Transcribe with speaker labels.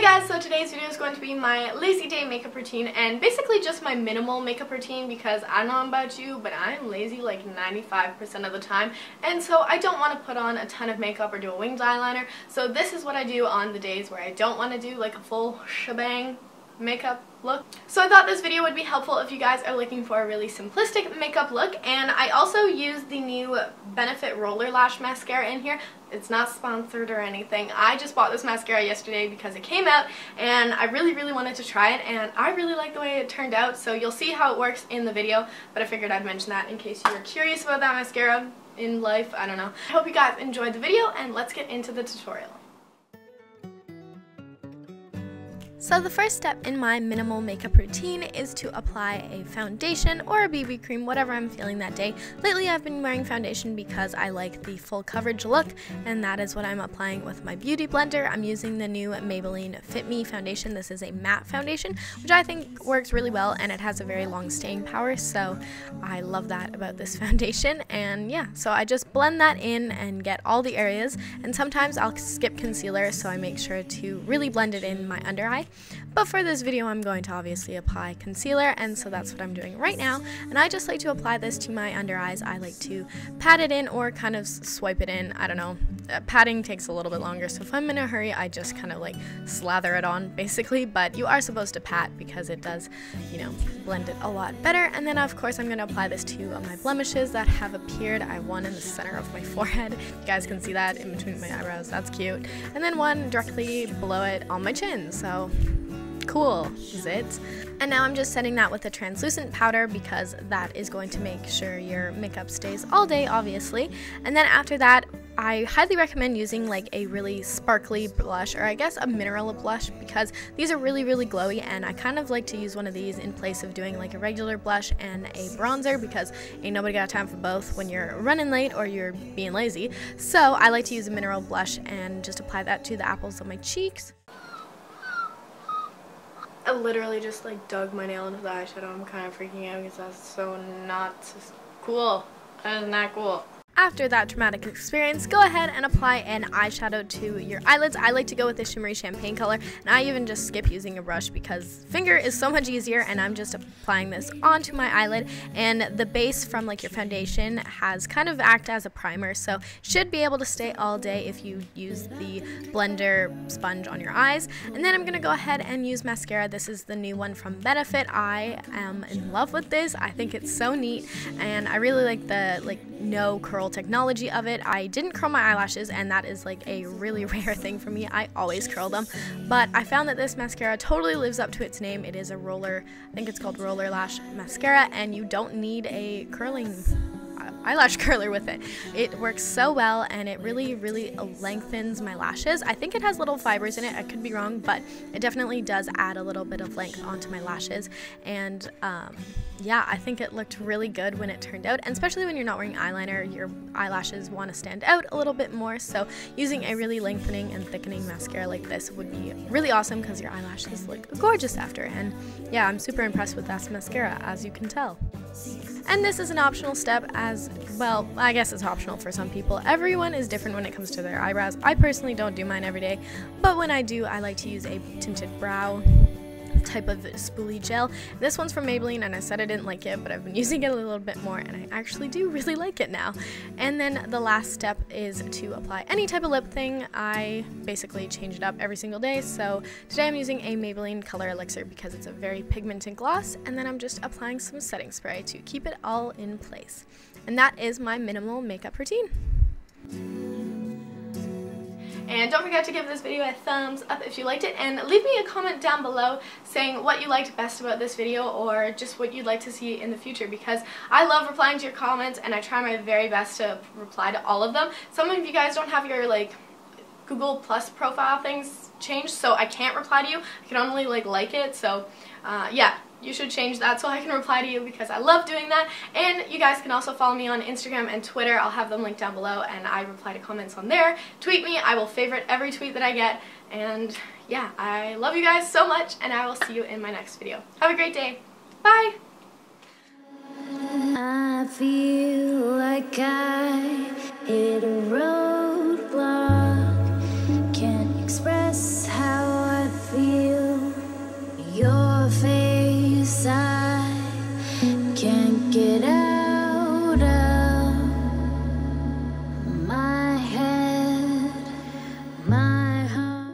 Speaker 1: guys, so today's video is going to be my lazy day makeup routine and basically just my minimal makeup routine because I don't know about you, but I'm lazy like 95% of the time, and so I don't want to put on a ton of makeup or do a winged eyeliner. So this is what I do on the days where I don't want to do like a full shebang makeup look. So I thought this video would be helpful if you guys are looking for a really simplistic makeup look, and I also use the new Benefit Roller Lash Mascara in here. It's not sponsored or anything. I just bought this mascara yesterday because it came out and I really wanted to try it, and I really like the way it turned out, so you'll see how it works in the video, but I figured I'd mention that in case you were curious about that mascara in life. I don't know. I hope you guys enjoyed the video, and let's get into the tutorial. So the first step in my minimal makeup routine is to apply a foundation or a BB cream, whatever I'm feeling that day. Lately I've been wearing foundation because I like the full coverage look, and that is what I'm applying with my beauty blender. I'm using the new Maybelline Fit Me foundation. This is a matte foundation, which I think works really well, and it has a very long staying power, so I love that about this foundation. And yeah, so I just blend that in and get all the areas, and sometimes I'll skip concealer, so I make sure to really blend it in my under eye. But for this video I'm going to obviously apply concealer, and so that's what I'm doing right now. And I just like to apply this to my under eyes. I like to pat it in or kind of swipe it in. I don't know. Patting takes a little bit longer, so if I'm in a hurry I just kind of like slather it on basically, but you are supposed to pat because it does, you know, blend it a lot better. And then of course I'm going to apply this to my blemishes that have appeared. I have one in the center of my forehead. You guys can see that in between my eyebrows. That's cute. And then one directly below it on my chin. So cool is it? And now I'm just setting that with a translucent powder because that is going to make sure your makeup stays all day, obviously. And then after that, I highly recommend using like a really sparkly blush, or I guess a mineral blush, because these are really glowy, and I kind of like to use one of these in place of doing like a regular blush and a bronzer because ain't nobody got time for both when you're running late or you're being lazy. So I like to use a mineral blush and just apply that to the apples of my cheeks. I literally just like dug my nail into the eyeshadow. I'm kind of freaking out because that's so not cool. That is not cool. After that dramatic experience, go ahead and apply an eyeshadow to your eyelids. I like to go with the shimmery champagne color, and I even just skip using a brush because finger is so much easier, and I'm just applying this onto my eyelid. And the base from like your foundation has kind of act as a primer, so should be able to stay all day if you use the blender sponge on your eyes. And then I'm going to go ahead and use mascara. This is the new one from Benefit. I am in love with this. I think it's so neat, and I really like the no curl technology of it. I didn't curl my eyelashes, and that is like a really rare thing for me. I always curl them, but I found that this mascara totally lives up to its name. It is a roller, I think it's called Roller Lash Mascara, and you don't need a curling eyelash curler with it. It works so well, and it really lengthens my lashes. I think it has little fibers in it. I could be wrong, but it definitely does add a little bit of length onto my lashes. And yeah, I think it looked really good when it turned out, and especially when you're not wearing eyeliner, your eyelashes want to stand out a little bit more, so using a really lengthening and thickening mascara like this would be really awesome because your eyelashes look gorgeous after. And yeah, I'm super impressed with this mascara, as you can tell. And this is an optional step as well. I guess it's optional for some people. Everyone is different when it comes to their eyebrows. I personally don't do mine every day, but when I do, I like to use a tinted brow type of spoolie gel. This one's from Maybelline, and I said I didn't like it, but I've been using it a little bit more, and I actually do really like it now. And then the last step is to apply any type of lip thing. I basically change it up every single day, so today I'm using a Maybelline Color Elixir because it's a very pigmented gloss, and then I'm just applying some setting spray to keep it all in place. And that is my minimal makeup routine. And don't forget to give this video a thumbs up if you liked it, and leave me a comment down below saying what you liked best about this video, or just what you'd like to see in the future, because I love replying to your comments and I try my very best to reply to all of them. Some of you guys don't have your like Google Plus profile things changed, so I can't reply to you. I can only like it, so yeah. You should change that so I can reply to you because I love doing that. And you guys can also follow me on Instagram and Twitter. I'll have them linked down below, and I reply to comments on there. Tweet me. I will favorite every tweet that I get. And yeah, I love you guys so much, and I will see you in my next video. Have a great day. Bye! I feel like I hit a roadblock. Can't express how I feel. Get out.